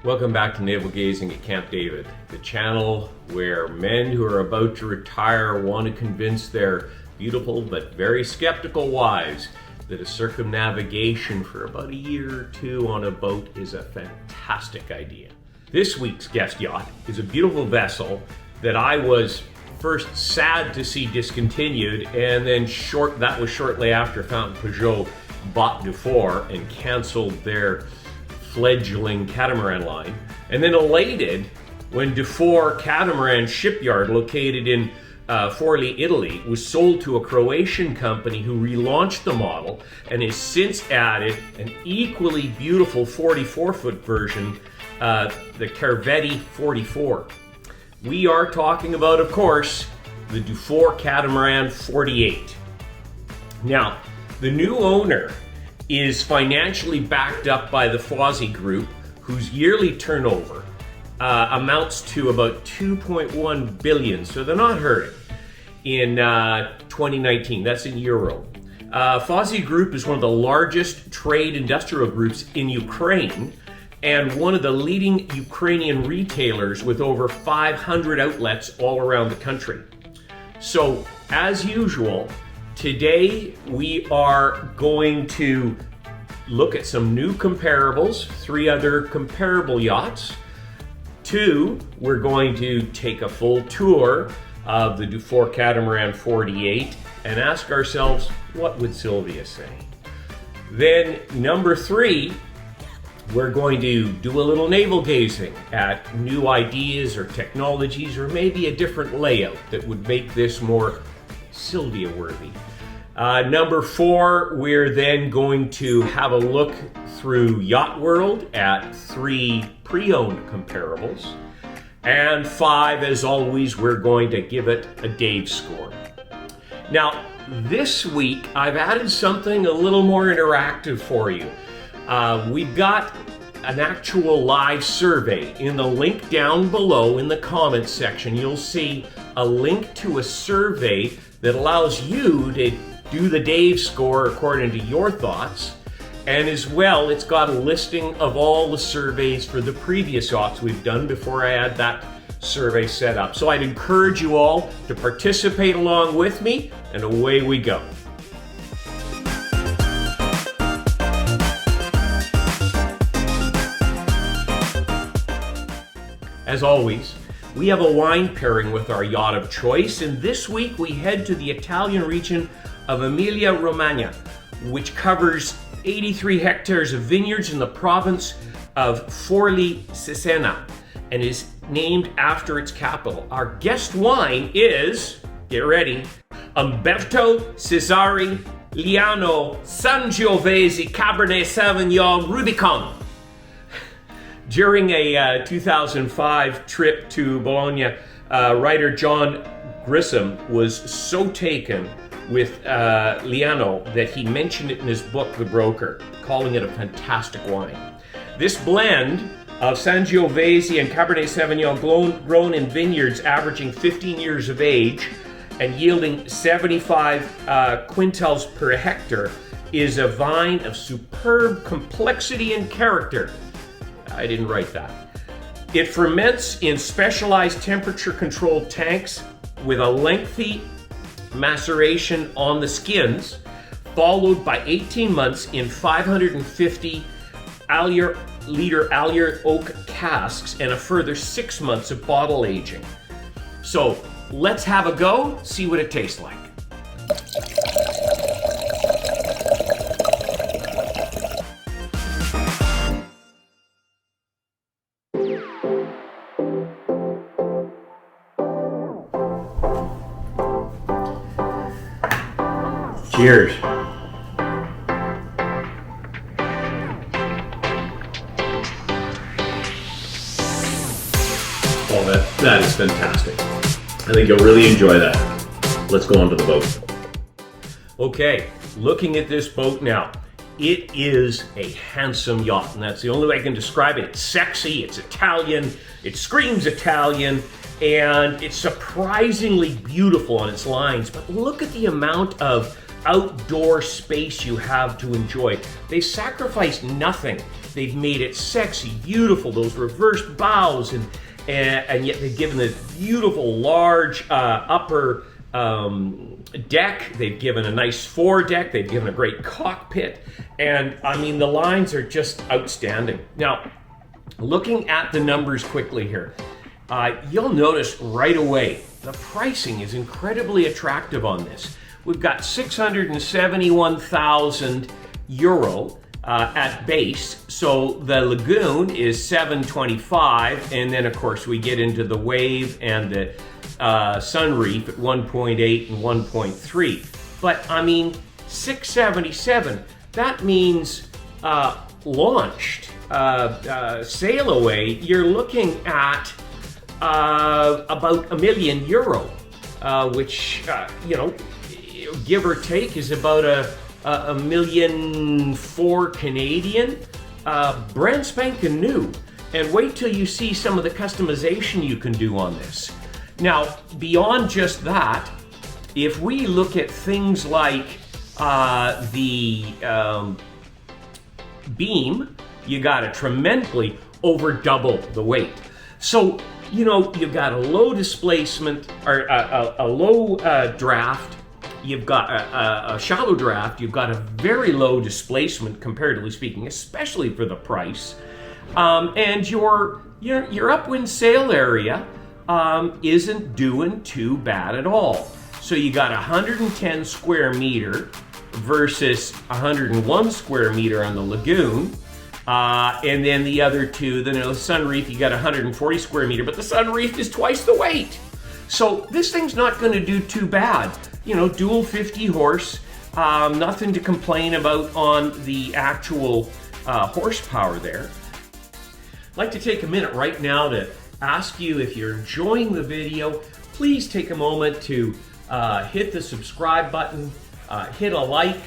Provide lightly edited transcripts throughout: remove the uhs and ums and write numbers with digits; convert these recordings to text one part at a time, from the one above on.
Welcome back to Naval Gazing at Camp David, the channel where men who are about to retire want to convince their beautiful but very skeptical wives that a circumnavigation for about a year or two on a boat is a fantastic idea. This week's guest yacht is a beautiful vessel that I was first sad to see discontinued, and then that was shortly after Fountaine Pajot bought Dufour and canceled their fledgling catamaran line, and then elated when Dufour Catamaran shipyard located in Forli, Italy was sold to a Croatian company who relaunched the model and has since added an equally beautiful 44-foot version, the Cervetti 44. We are talking about, of course, the Dufour Catamaran 48. Now, the new owner is financially backed up by the Fozzy Group, whose yearly turnover amounts to about 2.1 billion, so they're not hurting in 2019. That's in euro. Fozzy Group is one of the largest trade industrial groups in Ukraine and one of the leading Ukrainian retailers with over 500 outlets all around the country. So, as usual, today we are going to look at some new comparables, 3 other comparable yachts. 2, we're going to take a full tour of the Dufour Catamaran 48 and ask ourselves, what would Sylvia say? Then number 3, we're going to do a little naval gazing at new ideas or technologies or maybe a different layout that would make this more Sylvia worthy. Number 4, we're then going to have a look through Yacht World at 3 pre-owned comparables. And 5, as always, we're going to give it a Dave score. Now, this week, I've added something a little more interactive for you. We've got an actual live survey. In the link down below in the comments section, you'll see a link to a survey that allows you to do the Dave score according to your thoughts. And as well, it's got a listing of all the surveys for the previous yachts we've done before I had that survey set up. So I'd encourage you all to participate along with me, and away we go. As always, we have a wine pairing with our yacht of choice, and this week we head to the Italian region of Emilia-Romagna, which covers 83 hectares of vineyards in the province of Forli Italy and is named after its capital. Our guest wine is, get ready, Umberto Cesare Liano Sangiovese Cabernet Sauvignon Rubicon. During a 2005 trip to Bologna, writer John Grisham was so taken with Liano that he mentioned it in his book, The Broker, calling it a fantastic wine. This blend of Sangiovese and Cabernet Sauvignon grown in vineyards averaging 15 years of age and yielding 75 quintals per hectare is a vine of superb complexity and character. I didn't write that. It ferments in specialized temperature-controlled tanks with a lengthy maceration on the skins, followed by 18 months in 550 liter Allier oak casks and a further 6 months of bottle aging. So let's have a go, see what it tastes like. Cheers. Oh, that is fantastic. I think you'll really enjoy that. Let's go onto the boat. Okay, looking at this boat now. It is a handsome yacht, and that's the only way I can describe it. It's sexy, it's Italian, it screams Italian, and it's surprisingly beautiful on its lines. But look at the amount of outdoor space you have to enjoy. They sacrificed nothing They've made it sexy, beautiful, those reversed bows, and yet they've given this beautiful large upper deck. They've given a nice foredeck. They've given a great cockpit. And I mean, the lines are just outstanding. Now, looking at the numbers quickly here, you'll notice right away the pricing is incredibly attractive on this. We've got 671,000 euro at base. So the Lagoon is 725, and then of course we get into the Wave and the Sunreef at 1.8 and 1.3. But I mean, 677, that means launched, sail away, you're looking at about €1 million, which, you know, give or take is about a $1.4 million Canadian, brand spanking new. And wait till you see some of the customization you can do on this. Now, beyond just that, if we look at things like the beam, you got to tremendously over double the weight. So, you know, you've got a low displacement, or a low draft, you've got a shallow draft, you've got a very low displacement, comparatively speaking, especially for the price. And your upwind sail area isn't doing too bad at all. So you got 110 square meter versus 101 square meter on the Lagoon. And then the other two, the Sunreef, you got 140 square meter, but the Sunreef is twice the weight. So this thing's not going to do too bad. You know, dual 50 horse, nothing to complain about on the actual horsepower there. I'd like to take a minute right now to ask you, if you're enjoying the video, please take a moment to hit the subscribe button, hit a like,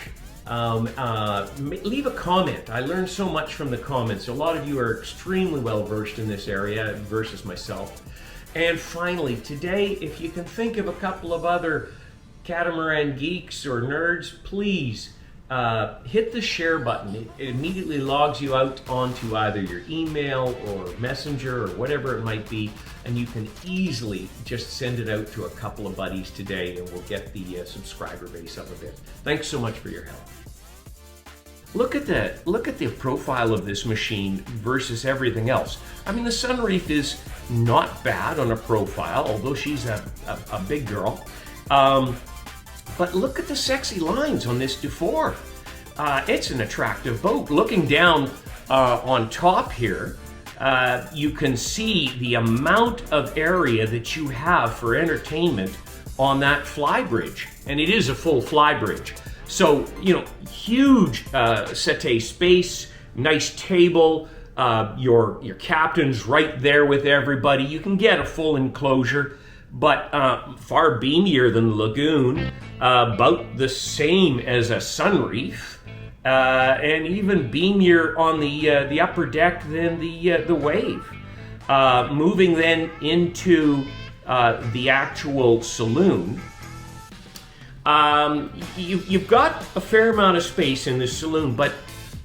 leave a comment. I learned so much from the comments. A lot of you are extremely well versed in this area versus myself. And finally, today, if you can think of a couple of other catamaran geeks or nerds, please hit the share button. It immediately logs you out onto either your email or messenger or whatever it might be, and you can easily just send it out to a couple of buddies today, and we'll get the subscriber base up a bit. Thanks so much for your help. Look at the profile of this machine versus everything else. I mean, the Sunreef is not bad on a profile, although she's a big girl. But look at the sexy lines on this Dufour. It's an attractive boat. Looking down on top here, you can see the amount of area that you have for entertainment on that flybridge. And it is a full flybridge. So, you know, huge settee space, nice table, your captain's right there with everybody. You can get a full enclosure, but far beamier than the Lagoon, about the same as a Sunreef, and even beamier on the upper deck than the Wave. Moving then into the actual Saloon. You've got a fair amount of space in this Saloon, but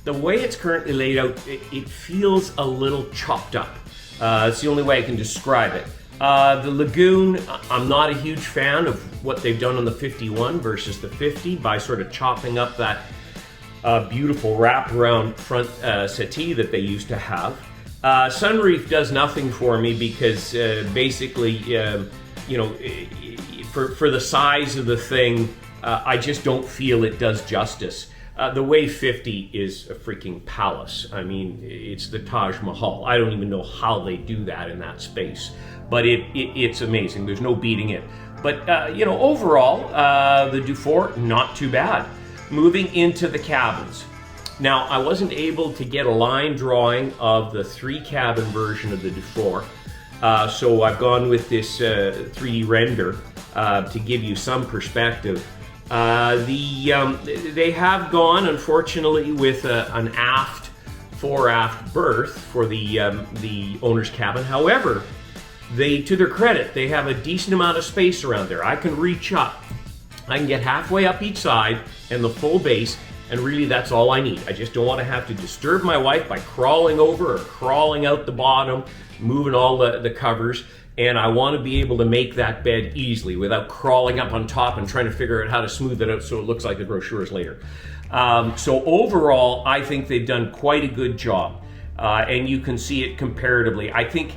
the way it's currently laid out, it feels a little chopped up. It's the only way I can describe it. The Lagoon, I'm not a huge fan of what they've done on the 51 versus the 50 by sort of chopping up that beautiful wraparound front settee that they used to have. Sunreef does nothing for me because basically, you know, for the size of the thing, I just don't feel it does justice. The Wave 50 is a freaking palace. I mean, it's the Taj Mahal. I don't even know how they do that in that space, but it's amazing. There's no beating it. But, you know, overall, the Dufour, not too bad. Moving into the cabins. Now, I wasn't able to get a line drawing of the 3-cabin version of the Dufour, so I've gone with this 3D render to give you some perspective. They have gone, unfortunately, with an fore-aft berth for the owner's cabin. However, to their credit, they have a decent amount of space around there. I can reach up. I can get halfway up each side and the full base, And really, that's all I need. I just don't want to have to disturb my wife by crawling over or crawling out the bottom, moving all the covers. And I want to be able to make that bed easily without crawling up on top and trying to figure out how to smooth it out so it looks like the brochures later. So overall, I think they've done quite a good job. And you can see it comparatively. I think,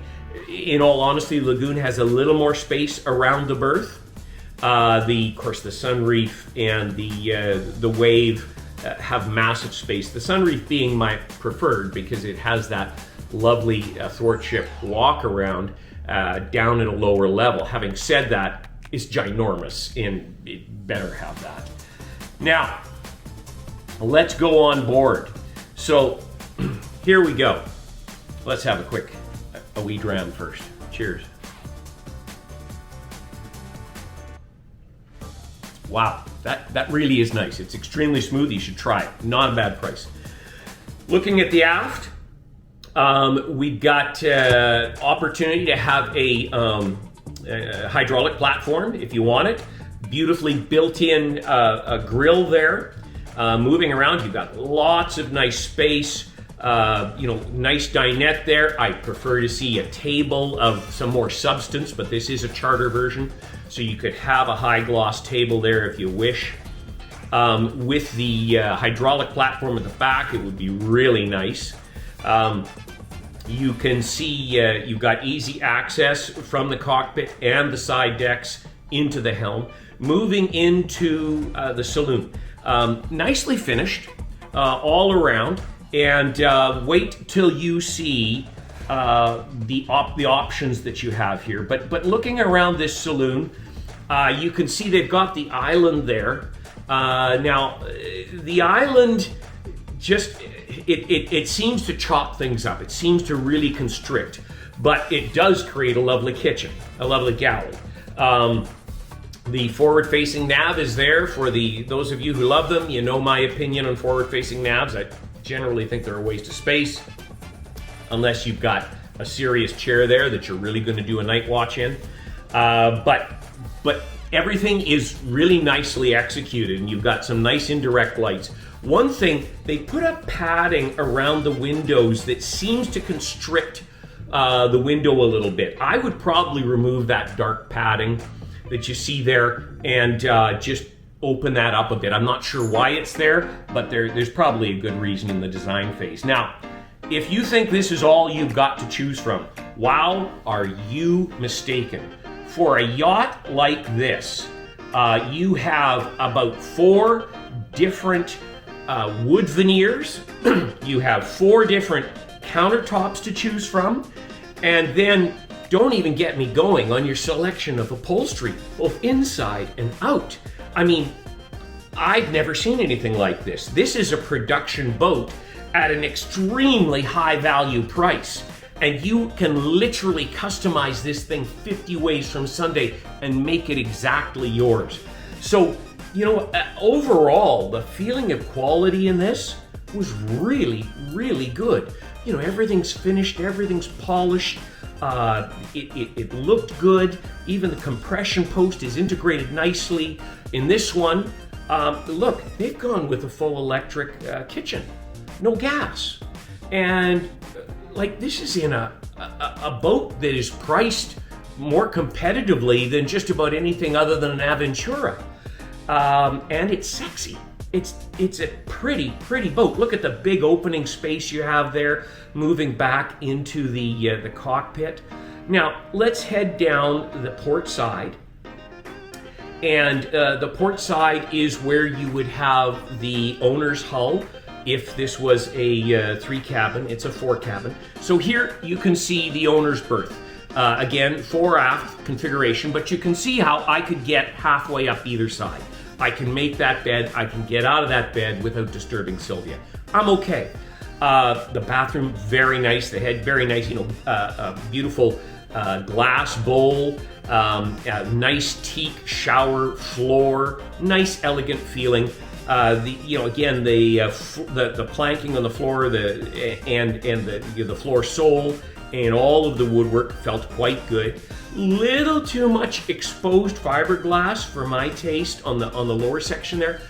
in all honesty, Lagoon has a little more space around the berth. Of course, the sunreef and the wave have massive space. The sunreef being my preferred because it has that lovely thwartship walk around down at a lower level. Having said that, it's ginormous and it better have that. Now, let's go on board. So here we go. Let's have a wee dram first. Cheers. Wow, that really is nice. It's extremely smooth. You should try it. Not a bad price. Looking at the aft, we've got opportunity to have a hydraulic platform if you want it. Beautifully built-in a grill there. Moving around, you've got lots of nice space. Nice dinette there. I prefer to see a table of some more substance, but this is a charter version, so you could have a high gloss table there if you wish. With the hydraulic platform at the back, it would be really nice. You can see you've got easy access from the cockpit and the side decks into the helm. Moving into the saloon. Nicely finished all around. And wait till you see the options that you have here. But looking around this saloon, you can see they've got the island there. Now, the island just it seems to chop things up. It seems to really constrict, but it does create a lovely kitchen, a lovely galley. The forward-facing nav is there for those of you who love them. You know my opinion on forward-facing navs. I generally think they're a waste of space unless you've got a serious chair there that you're really going to do a night watch in. But everything is really nicely executed, and you've got some nice indirect lights. One thing, they put up padding around the windows that seems to constrict the window a little bit. I would probably remove that dark padding that you see there and just open that up a bit. I'm not sure why it's there, but there's probably a good reason in the design phase. Now, if you think this is all you've got to choose from, wow, are you mistaken? For a yacht like this, you have about 4 different wood veneers, you have 4 different countertops to choose from, and then don't even get me going on your selection of upholstery, both inside and out. I mean, I've never seen anything like this. This is a production boat at an extremely high value price. And you can literally customize this thing 50 ways from Sunday and make it exactly yours. So, overall, the feeling of quality in this was really, really good. Everything's finished, everything's polished. It looked good. Even the compression post is integrated nicely. In this one, look, they've gone with a full electric kitchen, no gas. And this is in a boat that is priced more competitively than just about anything other than an Aventura. And it's sexy. It's a pretty boat. Look at the big opening space you have there, moving back into the cockpit. Now, let's head down the port side. And the port side is where you would have the owner's hull. If this was a 3-cabin, it's a 4-cabin. So here you can see the owner's berth. Again, fore-aft configuration, but you can see how I could get halfway up either side. I can make that bed, I can get out of that bed without disturbing Sylvia. I'm okay. The bathroom, very nice. The head, very nice. A beautiful glass bowl, nice teak shower floor, nice elegant feeling. Again, the planking on the floor, and the floor sole, and all of the woodwork felt quite good. Little too much exposed fiberglass for my taste on the lower section there.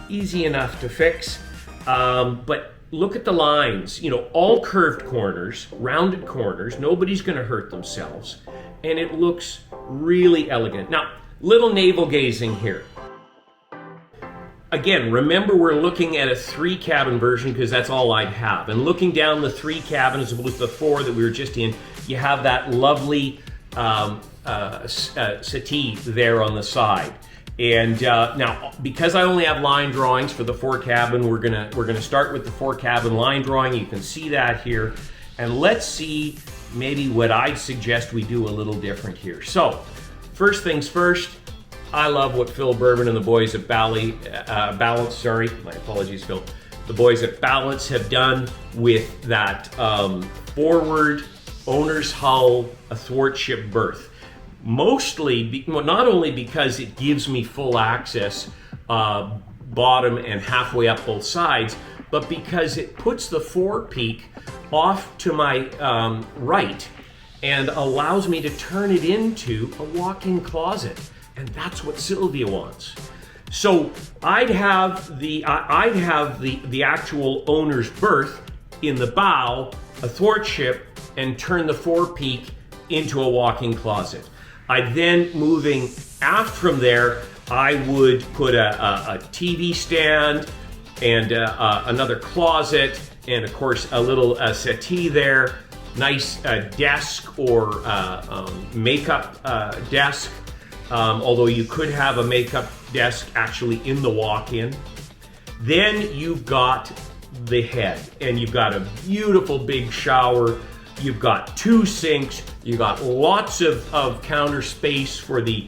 easy enough to fix. But look at the lines, you know, all curved corners, rounded corners. Nobody's going to hurt themselves. And it looks really elegant. Now, little navel gazing here. Again, remember we're looking at a 3-cabin version because that's all I'd have. And looking down the 3 cabin as opposed to the 4 that we were just in, you have that lovely settee there on the side. And now, because I only have line drawings for the 4-cabin, we're gonna start with the 4-cabin line drawing. You can see that here, and let's see maybe what I'd suggest we do a little different here. So, first things first. I love what Phil Bourbon and the boys at Balance. Sorry, my apologies, Phil. The boys at Balance have done with that forward owner's hull athwartship berth. Mostly, not only because it gives me full access bottom and halfway up both sides, but because it puts the forepeak off to my right and allows me to turn it into a walk-in closet. And that's what Sylvia wants. So I'd have the actual owner's berth in the bow, athwartship, and turn the forepeak into a walk-in closet. Then moving aft from there, I would put a TV stand and another closet, and of course a little settee there, nice desk or makeup desk. Although you could have a makeup desk actually in the walk-in. Then you've got the head, and you've got a beautiful big shower. You've got 2 sinks. You've got lots of counter space for the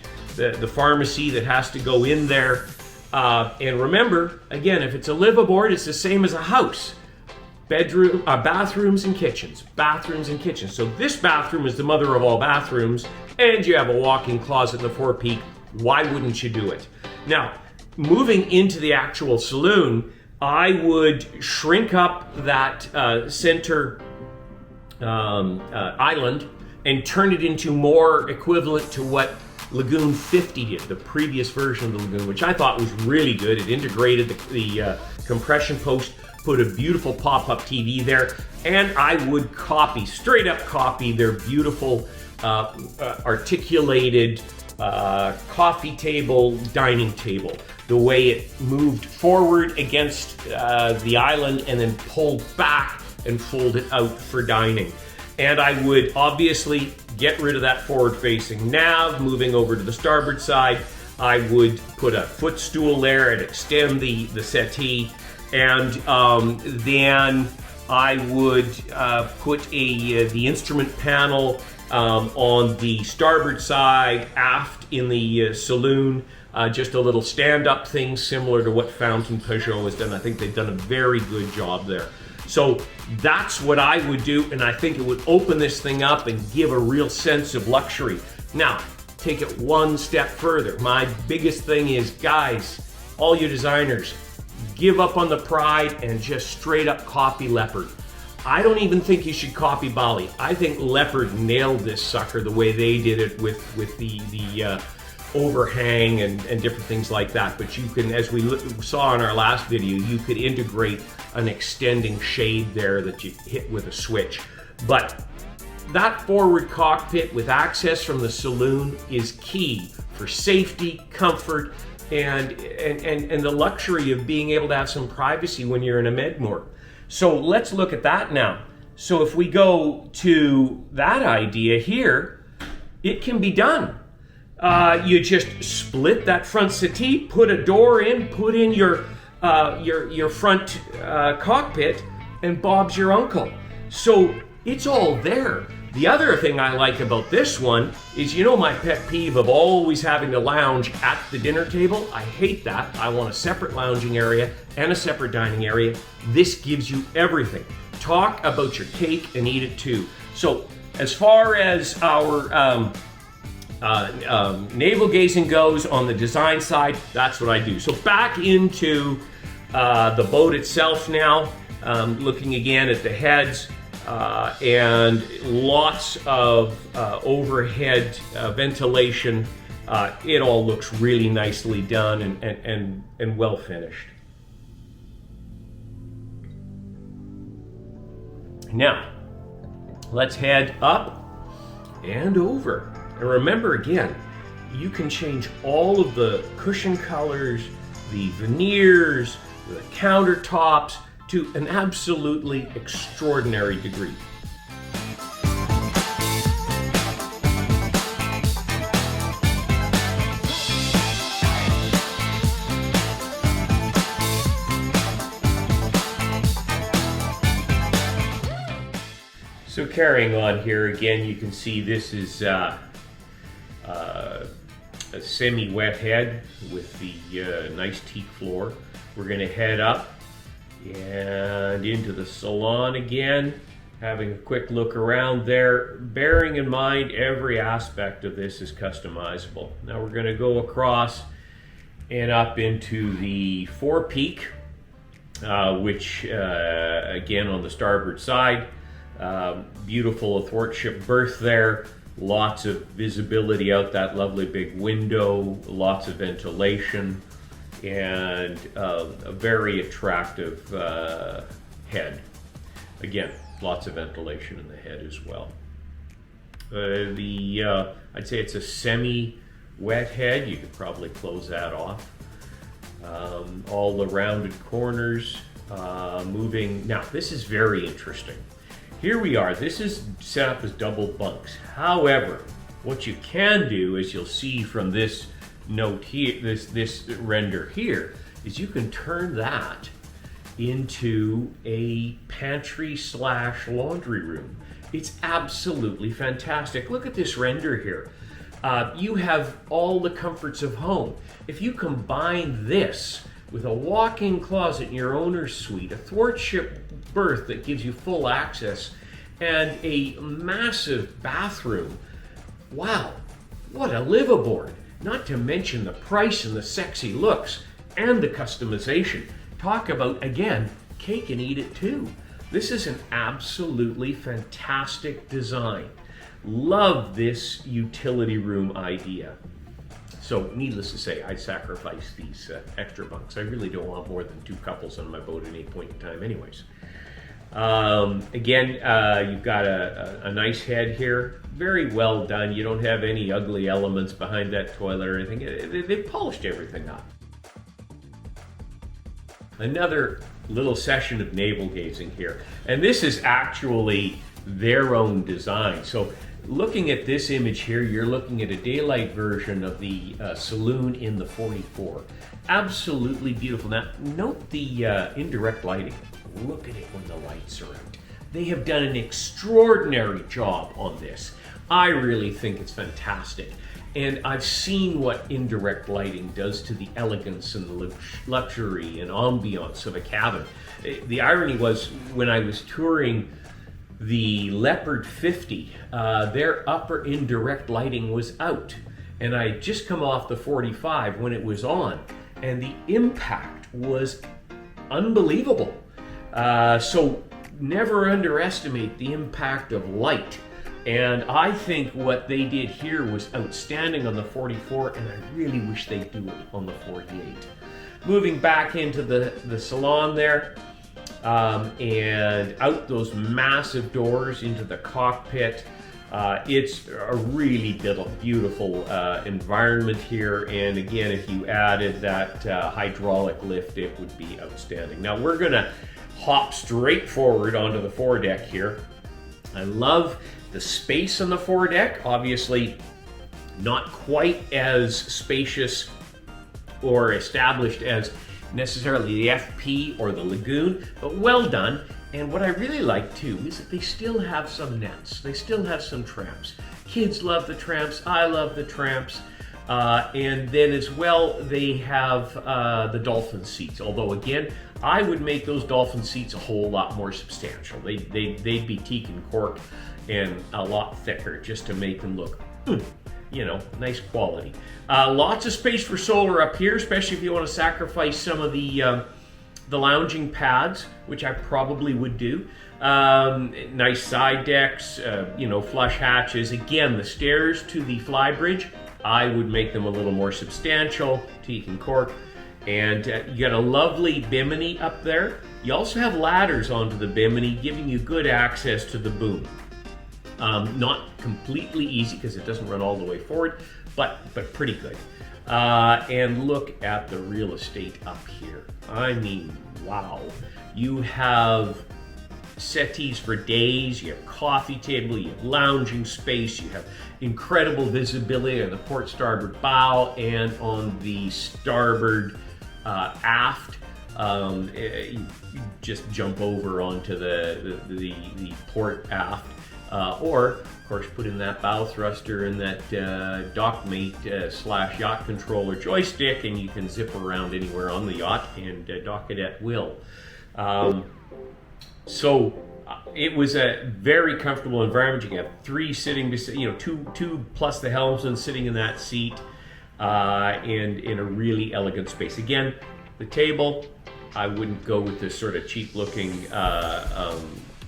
pharmacy that has to go in there. And remember, again, if it's a live-aboard, it's the same as a house. Bathrooms and kitchens. Bathrooms and kitchens. So this bathroom is the mother of all bathrooms, and you have a walk-in closet in the forepeak. Why wouldn't you do it? Now, moving into the actual saloon, I would shrink up that center island and turn it into more equivalent to what Lagoon 50 did, the previous version of the Lagoon, which I thought was really good. It integrated the compression post, put a beautiful pop-up TV there, and I would straight up copy their beautiful articulated coffee table, dining table. The way it moved forward against the island and then pulled back and folded out for dining. And I would obviously get rid of that forward-facing nav, moving over to the starboard side. I would put a footstool there and extend the settee. And then I would put the instrument panel on the starboard side, aft in the saloon, just a little stand-up thing similar to what Fountaine Pajot has done. I think they've done a very good job there. So that's what I would do, and I think it would open this thing up and give a real sense of luxury. Now, take it one step further. My biggest thing is, guys, all you designers, give up on the pride and just straight up copy Leopard. I don't even think you should copy Bali. I think Leopard nailed this sucker the way they did it with the overhang and different things like that. But you can, as we saw in our last video, you could integrate an extending shade there that you hit with a switch. But that forward cockpit with access from the saloon is key for safety, comfort, and the luxury of being able to have some privacy when you're in a Medmore. So let's look at that now. So if we go to that idea here, it can be done. You just split that front settee, put a door in, put in your front cockpit, and Bob's your uncle. So it's all there. The other thing I like about this one is, you know, my pet peeve of always having to lounge at the dinner table. I hate that. I want a separate lounging area and a separate dining area. This gives you everything. Talk about your cake and eat it too. So as far as our navel gazing goes on the design side, that's what I do. So back into the boat itself now, looking again at the heads. And lots of overhead ventilation. It all looks really nicely done and well finished. Now, let's head up and over. And remember again, you can change all of the cushion colors, the veneers, the countertops to an absolutely extraordinary degree. So carrying on here again, you can see this is a semi-wet head with the nice teak floor. We're going to head up and into the salon again, having a quick look around there, bearing in mind every aspect of this is customizable. Now we're going to go across and up into the forepeak, which again on the starboard side, beautiful athwartship berth there, lots of visibility out that lovely big window, lots of ventilation, and a very attractive head. Again, lots of ventilation in the head as well. I'd say it's a semi-wet head. You could probably close that off. All the rounded corners moving. Now, this is very interesting. Here we are. This is set up as double bunks. However, what you can do, as you'll see from this note here, this render here, is you can turn that into a pantry / laundry room. It's absolutely fantastic. Look at this render here. You have all the comforts of home. If you combine this with a walk-in closet in your owner's suite, a thwartship berth that gives you full access, and a massive bathroom, wow, what a live aboard. Not to mention the price and the sexy looks and the customization. Talk about, again, cake and eat it too. This is an absolutely fantastic design. Love this utility room idea. So needless to say, I sacrificed these extra bunks. I really don't want more than 2 couples on my boat at any point in time anyways. Again, you've got a nice head here. Very well done. You don't have any ugly elements behind that toilet or anything. They've polished everything up. Another little session of navel gazing here. And this is actually their own design. So looking at this image here, you're looking at a daylight version of the Saloon in the 44. Absolutely beautiful. Now, note the indirect lighting. Look at it when the lights are out. They have done an extraordinary job on this. I really think it's fantastic. And I've seen what indirect lighting does to the elegance and the luxury and ambiance of a cabin. The irony was, when I was touring the Leopard 50, their upper indirect lighting was out. And I had just come off the 45 when it was on. And the impact was unbelievable. So never underestimate the impact of light. And I think what they did here was outstanding on the 44, and I really wish they'd do it on the 48. Moving back into the salon there, and out those massive doors into the cockpit. It's a really beautiful environment here, and again, if you added that hydraulic lift, it would be outstanding. Now we're gonna hop straight forward onto the foredeck here. I love the space on the foredeck. Obviously not quite as spacious or established as necessarily the FP or the Lagoon, but well done. And what I really like too is that they still have some nets. They still have some tramps. Kids love the tramps. I love the tramps. And then as well, they have the Dolphin Seats. Although again, I would make those Dolphin Seats a whole lot more substantial. They'd be teak and cork and a lot thicker just to make them look, you know, nice quality. Lots of space for solar up here, especially if you want to sacrifice some of the lounging pads, which I probably would do. Nice side decks, you know, flush hatches. Again, the stairs to the flybridge, I would make them a little more substantial, teak and cork. And you got a lovely bimini up there. You also have ladders onto the bimini, giving you good access to the boom. Not completely easy because it doesn't run all the way forward, but pretty good. And look at the real estate up here. I mean, wow. You have settees for days, you have coffee table, you have lounging space, you have incredible visibility on the port starboard bow and on the starboard aft. You just jump over onto the port aft, or of course put in that bow thruster and that dockmate slash yacht controller joystick, and you can zip around anywhere on the yacht and dock it at will. So it was a very comfortable environment. You can have three sitting, two plus the helmsman sitting in that seat, and in a really elegant space. Again, the table, I wouldn't go with this sort of cheap-looking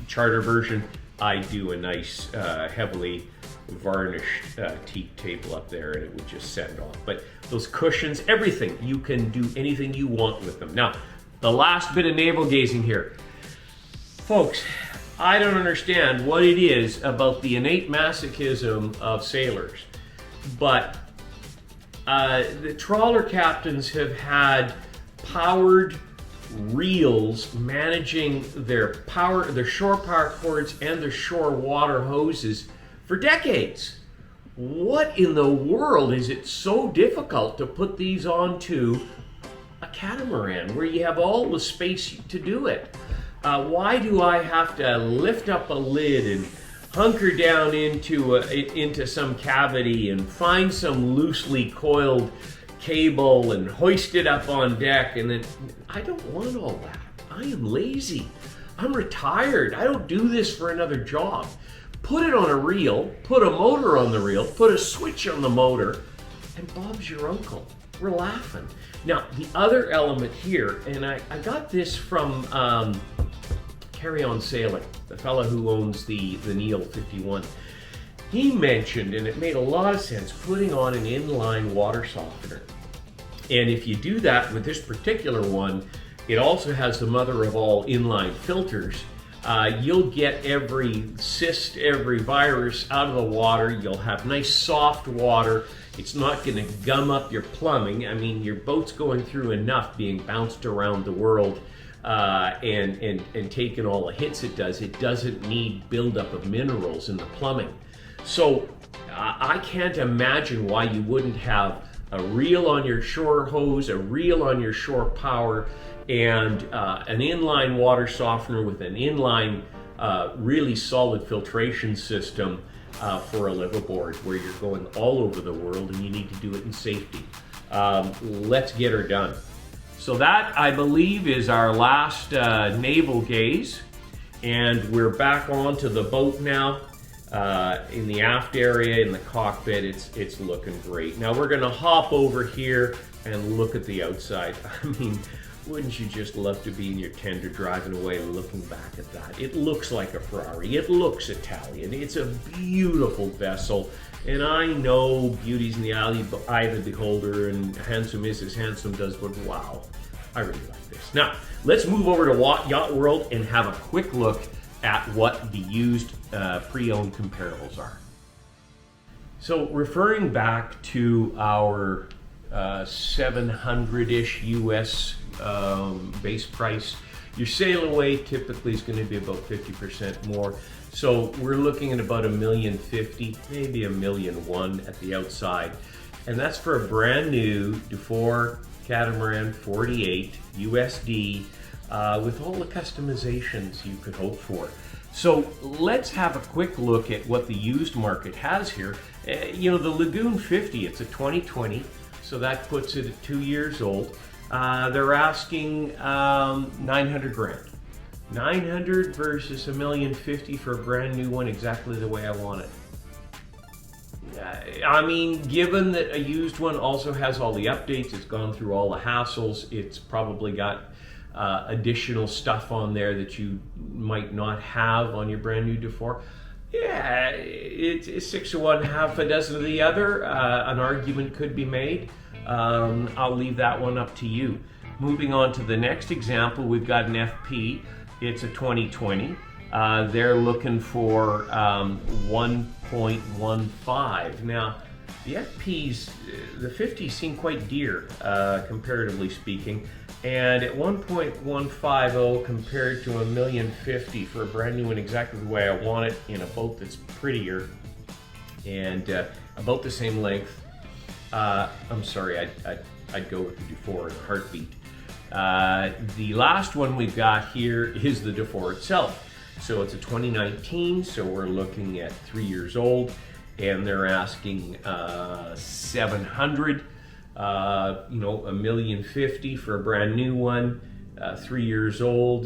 charter version. I do a nice, heavily varnished teak table up there, and it would just set it off. But those cushions, everything, you can do anything you want with them. Now, the last bit of navel gazing here. Folks, I don't understand what it is about the innate masochism of sailors, but the trawler captains have had powered reels managing their shore power cords and their shore water hoses for decades. What in the world is it so difficult to put these onto a catamaran where you have all the space to do it? Why do I have to lift up a lid and hunker down into some cavity and find some loosely coiled cable and hoist it up on deck? And then I don't want all that. I am lazy. I'm retired. I don't do this for another job. Put it on a reel, put a motor on the reel, put a switch on the motor, and Bob's your uncle. We're laughing. Now, the other element here, and I got this from Carry On Sailing, the fellow who owns the Neil 51. He mentioned, and it made a lot of sense, putting on an inline water softener. And if you do that with this particular one, it also has the mother of all inline filters. You'll get every cyst, every virus out of the water. You'll have nice soft water. It's not going to gum up your plumbing. I mean, your boat's going through enough being bounced around the world and taking all the hits it does. It doesn't need buildup of minerals in the plumbing. So I can't imagine why you wouldn't have a reel on your shore hose, a reel on your shore power, and an inline water softener with an inline really solid filtration system for a liveaboard where you're going all over the world and you need to do it in safety. Let's get her done. So that, I believe, is our last naval gaze, and we're back onto the boat now. In the aft area, in the cockpit, it's looking great. Now we're gonna hop over here and look at the outside. I mean, wouldn't you just love to be in your tender driving away looking back at that? It looks like a Ferrari, it looks Italian, it's a beautiful vessel. And I know beauty's in the eye of the beholder, and handsome is as handsome does, but wow, I really like this. Now, let's move over to Yacht World and have a quick look at what the used pre-owned comparables are. So referring back to our 700-ish US base price, your sail away typically is going to be about 50% more. So we're looking at about $1.05 million, maybe $1.1 million at the outside. And that's for a brand new Dufour Catamaran 48 USD with all the customizations you could hope for. So let's have a quick look at what the used market has here. The Lagoon 50, it's a 2020, so that puts it at 2 years old. They're asking 900 grand. 900 versus $1.05 million for a brand new one, exactly the way I want it. I mean, given that a used one also has all the updates, it's gone through all the hassles, it's probably got additional stuff on there that you might not have on your brand new Dufour. Yeah, it's 6 of one, half a dozen of the other. An argument could be made. I'll leave that one up to you. Moving on to the next example, we've got an FP. It's a 2020. They're looking for 1.15. Now, the FPs, the 50s seem quite dear, comparatively speaking. And at 1.150 compared to $1,050,000 for a brand new one, exactly the way I want it, in a boat that's prettier and about the same length. I'm sorry, I'd go with the Dufour in a heartbeat. The last one we've got here is the Dufour itself. So it's a 2019, so we're looking at 3 years old, and they're asking $700,000. $1,050,000 for a brand new one, 3 years old.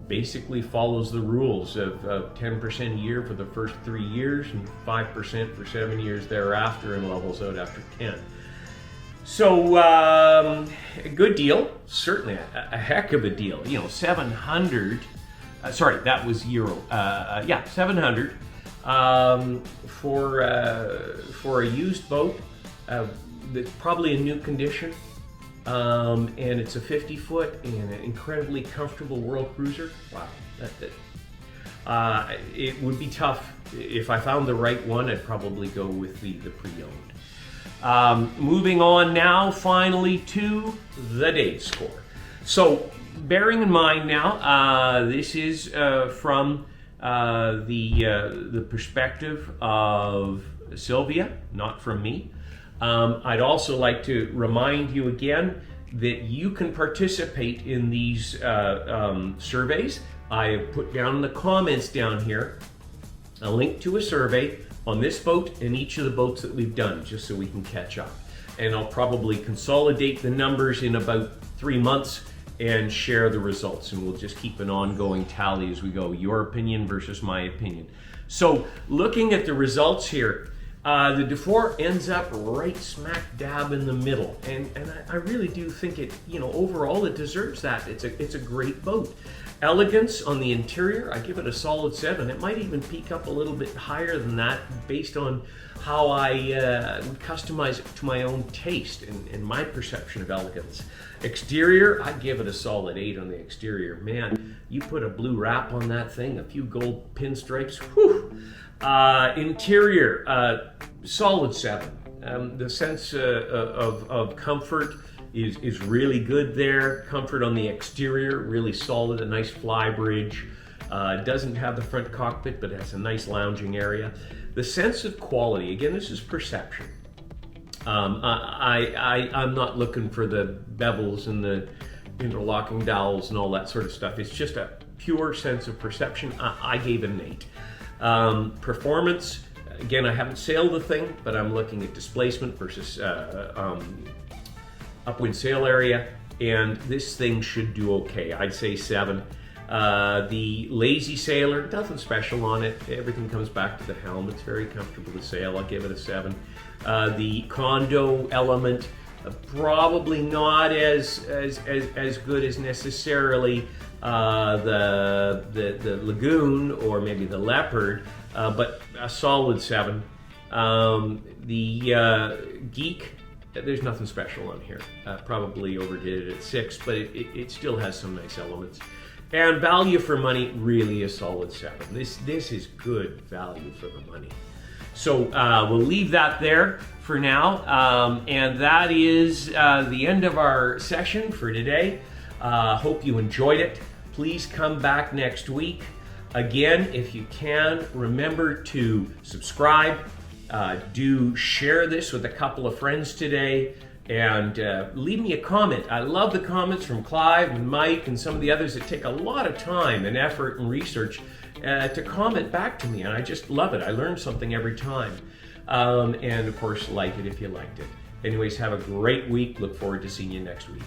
Basically follows the rules of 10% a year for the first 3 years and 5% for 7 years thereafter, and levels out after 10. So a good deal, certainly a heck of a deal. 700. Sorry, that was euro. 700 for a used boat. That's probably in new condition, and it's a 50-foot and an incredibly comfortable world cruiser. Wow, it would be tough. If I found the right one, I'd probably go with the pre-owned. Moving on now, finally, to the day score. So, bearing in mind now, this is from the perspective of Sylvia, not from me. I'd also like to remind you again that you can participate in these surveys. I have put down in the comments down here a link to a survey on this boat and each of the boats that we've done, just so we can catch up. And I'll probably consolidate the numbers in about 3 months and share the results, and we'll just keep an ongoing tally as we go, your opinion versus my opinion. So looking at the results here, the Dufour ends up right smack dab in the middle, and I really do think it, overall it deserves that. It's a great boat. Elegance on the interior, I give it a solid 7. It might even peak up a little bit higher than that based on how I customize it to my own taste and my perception of elegance. Exterior, I give it a solid 8 on the exterior. Man, you put a blue wrap on that thing, a few gold pinstripes, whew. Interior, solid 7. The sense of comfort is really good there. Comfort on the exterior, really solid, a nice fly bridge. Doesn't have the front cockpit, but has a nice lounging area. The sense of quality, again, this is perception. I'm not looking for the bevels and the interlocking dowels and all that sort of stuff. It's just a pure sense of perception. I gave it an 8. Performance, again, I haven't sailed the thing, but I'm looking at displacement versus upwind sail area, and this thing should do okay. I'd say 7. The lazy sailor, nothing special on it. Everything comes back to the helm. It's very comfortable to sail. I'll give it a 7. The condo element, probably not as good as necessarily the lagoon or maybe the leopard, but a solid 7. The geek, there's nothing special on here. Probably overdid it at 6, but it still has some nice elements. And value for money, really a solid 7. This is good value for the money. So we'll leave that there for now. And that is the end of our session for today. Hope you enjoyed it. Please come back next week. Again, if you can, remember to subscribe. Do share this with a couple of friends today, and leave me a comment. I love the comments from Clive and Mike and some of the others that take a lot of time and effort and research to comment back to me, and I just love it. I learn something every time. And of course, like it if you liked it. Anyways, have a great week. Look forward to seeing you next week.